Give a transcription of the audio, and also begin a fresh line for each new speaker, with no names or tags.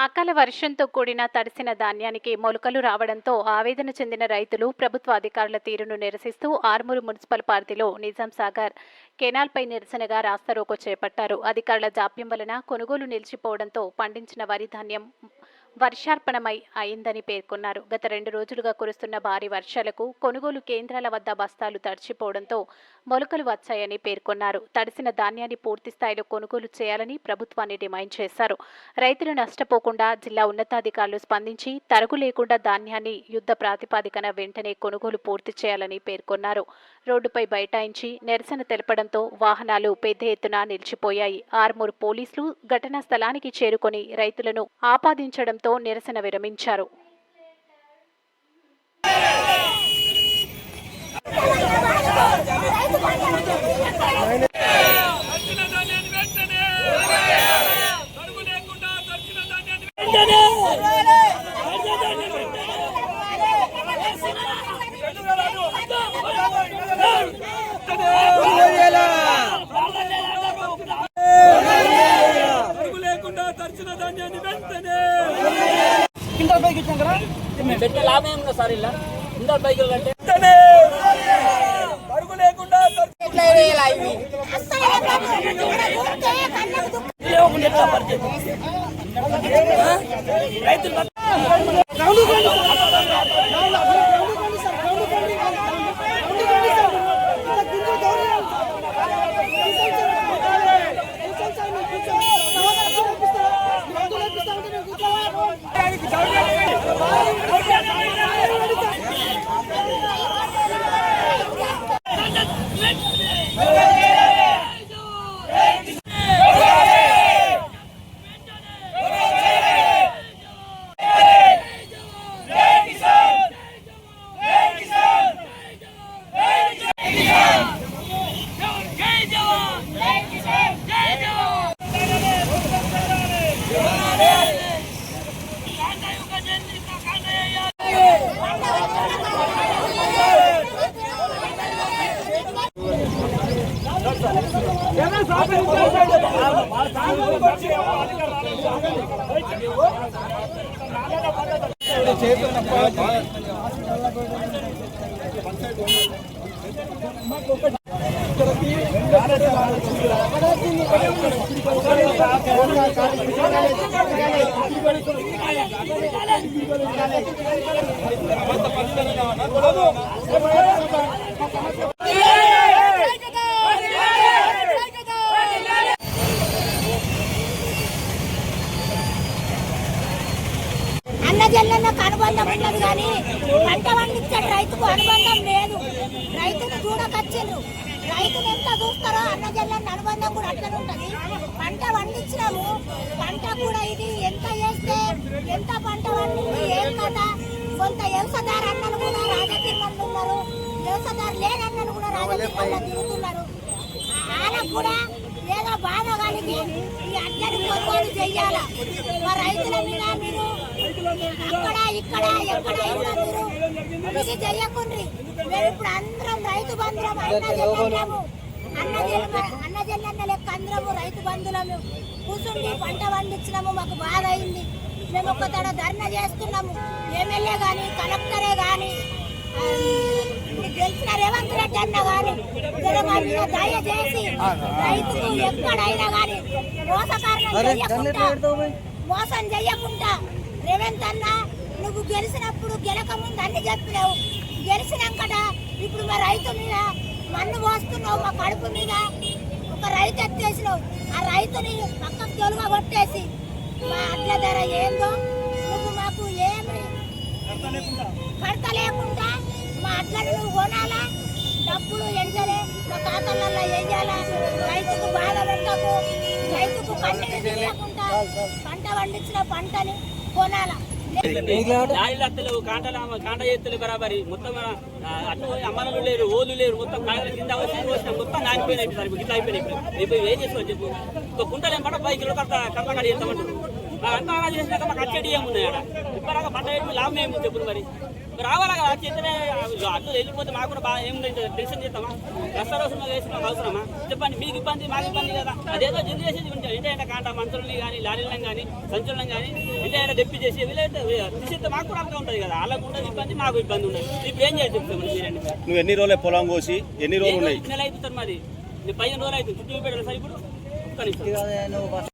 అకాల వర్షంతో కూడిన తడిసిన ధాన్యానికి మొలకలు రావడంతో ఆవేదన చెందిన రైతులు ప్రభుత్వ అధికారుల తీరును నిరసిస్తూ ఆర్మూరు మున్సిపల్ పరిధిలో నిజాం సాగర్ కెనాల్పై నిరసనగా రాస్తారోకో చేపట్టారు. అధికారుల జాప్యం వలన కొనుగోలు నిలిచిపోవడంతో పండించిన వరి ధాన్యం వర్షార్పణమై అయిందని పేర్కొన్నారు. గత 2 రోజులుగా కురుస్తున్న భారీ వర్షాలకు కొనుగోలు కేంద్రాల వద్ద బస్తాలు తడిచిపోవడంతో మొలకలు వచ్చాయని పేర్కొన్నారు. తడిసిన ధాన్యాన్ని పూర్తి స్థాయిలో కొనుగోలు చేయాలని ప్రభుత్వాన్ని డిమాండ్ చేశారు. రైతులు నష్టపోకుండా జిల్లా ఉన్నతాధికారులు స్పందించి తరుగు లేకుండా ధాన్యాన్ని యుద్ధ ప్రాతిపదికన వెంటనే కొనుగోలు పూర్తి చేయాలని పేర్కొన్నారు. రోడ్డుపై బైఠాయించి నిరసన తెలపడంతో వాహనాలు పెద్ద ఎత్తున నిలిచిపోయాయి. ఆర్మూరు పోలీసులు ఘటనా స్థలానికి చేరుకొని రైతులను ఆపాదించడంతో నిరసన విరమించారు.
పెట్టే లాభం ఏముందా సార్ ఇలా ఇంటర్ బైకులు కంటే అడుగు లేకుండా రైతులు
అన్నజల్లకు అనుబంధం ఉన్నది కానీ పంట పండించే రైతుకు అనుబంధం లేదు. రైతును చూడకొచ్చిండ్రు. రైతులు ఎంత చూస్తారో అన్నజల్లని అనుబంధం కూడా అట్లనే ఉంటుంది. పంట పండించినాము, పంట కూడా ఇది ఎంత చేస్తే ఎంత పంట పండింది ఏం కదా. కొంత వ్యవసాయదారు అన్నలు కూడా రాజకీయంలో ఉన్నారు, వ్యవసాయదారు లేనన్నలు కూడా రాజకీయంలో తిరుగుతున్నారు. వాళ్ళకు కూడా ఏదో బాధ కలిగి ఈ అడ్డని కొనుగోలు చెయ్యాల. మా రైతుల మీద మీరు అక్కడ ఇక్కడ ఎక్కడ మీరు ఇది చెయ్యకుండ్రి. మేము ఇప్పుడు అందరం రైతు బంధులం అన్నజల్లన్న లెక్క అందరము రైతు బంధువులము కూర్చుండి పంట పండించినాము. మాకు బాధ అయింది. మేము ఒక తడ ధర్నా చేస్తున్నాము. ఎమ్మెల్యే కానీ కలెక్టరే కానీ గెలిచిన రేవంత్ రెడ్డి అన్న కానీ దయచేసి రైతుకు ఎక్కడైనా కానీ మోసం చెయ్యకుండా రేవంత్ అన్న నువ్వు గెలిచినప్పుడు గెలక ముందు అన్ని చెప్పినావు. గెలిచినాకట ఇప్పుడు మా రైతు మీద మన్ను పోస్తున్నావు. మా కడుపు మీద ఒక రైతు ఎత్తేసినావు. ఆ రైతుని పక్కకు తొలుగా కొట్టేసి మా అడ్ల ధర ఏందో నువ్వు మాకు ఏమి కడతలేకుండా మా అడ్లను నువ్వు కొనాలా, డబ్బులు ఎండలే మా ఖాతాలలో వేయాలా. రైతుకు బాధ పెట్టకు. రైతుకు పంటని తెలియకుండా పంట పండించిన పంటని కొనాలా.
కాంట చేతులు బరాబరి మొత్తం అటు అమ్మలు లేరు, ఓళ్ళు లేరు, మొత్తం కాయల కింద మొత్తం నానిపోయినాయి. సార్ గిట్ల అయిపోయినాయి. ఇప్పుడు ఏం చేసుకోవచ్చు చెప్పు. ఒక కుంటలు ఏం పడ 5 కిలో కప్పకాడ చేస్తామంటారు. అంతా చేసినాక మాకు అచ్చడి ఏమున్నాయి. అక్కడ ఇప్పటిదాకా పంట లాభం ఏమి చెప్పులు మరి. రావాలా కదా చేతనే అడ్డు వెళ్ళిపోతే మాకు కూడా బాగా ఏం టెన్షన్ చేస్తామా రస్తా రోజు వేసిన అవసరమా చెప్పండి మీకు ఇబ్బంది మాకు ఇబ్బంది కదా అదేదో జల్దీ చేసేది ఉంటాయి ఏంటంటే కాంట మనుషులని కానీ లారీలను కానీ సంచులను కానీ ఏంటంటే దెప్పి చేసి వీళ్ళైతే తీసేస్తే మాకు కూడా అర్థం ఉంటుంది కదా వాళ్ళకు ఉండదు ఇబ్బంది మాకు ఇబ్బంది ఉండదు ఇప్పుడు ఏం చేయాలి చెప్తాం మీరండి
నువ్వు ఎన్ని రోజులు పొలం కోసి ఎన్ని రోజులు ఉన్నాయి?
నెల అవుతుంది మాది 15 రోజులు అవుతుంది చుట్టూ పెట్టాలి సార్ ఇప్పుడు ఒక్క నిమిషం